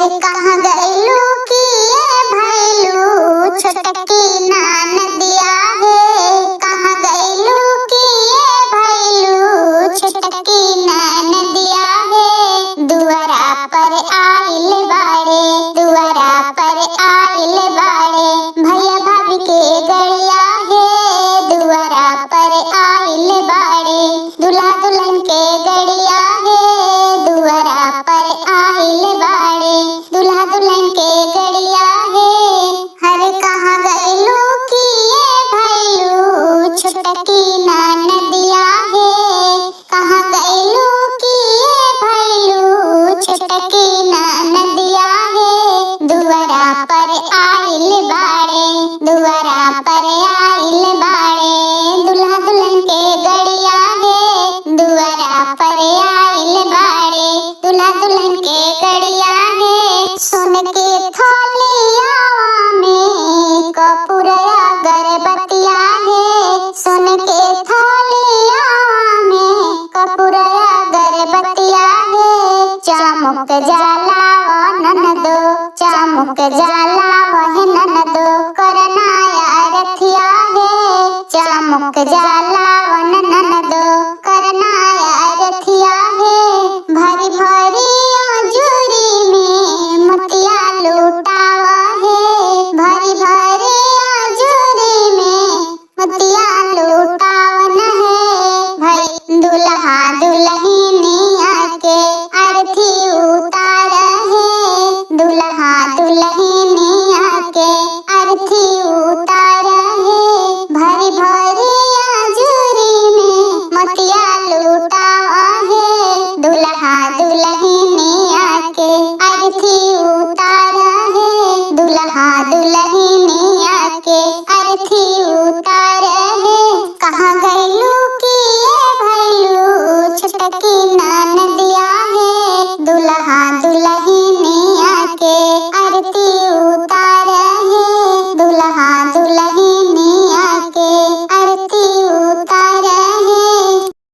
अरे कहाँ गइलू कि ये भइलू छोटकी ननदिया हे। कहाँ गइलू कि ये भइलू छोटकी ननदिया हे। दुआरा पर आइल बाड़े, दुआरा पर आइल बाड़े भैया भाभी के गड़िया हे। दुआरा पर आइल बाड़े दूल्हा दुल्हन के गड़िया हे। दुआरा पर आइल बाड़े दूल्हा दुल्हन के गड़िया हे। हरे कहाँ गइलू कि ये भइलू छोटकी ननदिया हे। कहाँ गइलू कि ये भइलू छोटकी ननदिया हे। दुआरा पर आइल बाड़े, दुआरा पर आइल बाड़े दूल्हा दुल्हन के गड़िया हे। दुआरा पर आइल बाड़े दूल्हा दुल्हन के गड़िया हे। सोन के थोलिया में कपूरया गर्भवतिया हे। सोन के थोलिया में कपूरया गर्भवतिया हे। चामुक जाला ननदो, चामुक जाला वह ननदो करनाया रथिया हे। चामुक जाला वन ननदो करनाया रथिया हे। भरी भरी अंजूरी में मोतिया लूटावा हे। भरी भरी अंजूरी में मोतिया लूटावन है। भाई दुल्हा दुल्हनिया के आरती उतार है। दुल्हा दुल्हनिया के आरती उतार है। भरी भरी अंजूरी में मोतिया लूटावा है। दुल्हा दुल्हनिया के आरती उतार है। दुल्हा दुल्हनिया के आरती उतार है। कहाँ गइलू कि ये भइलू छोटकी ननदिया हे। दुल्हा दुल्हनिया के आरती उतार है। दुल्हा दुल्हनिया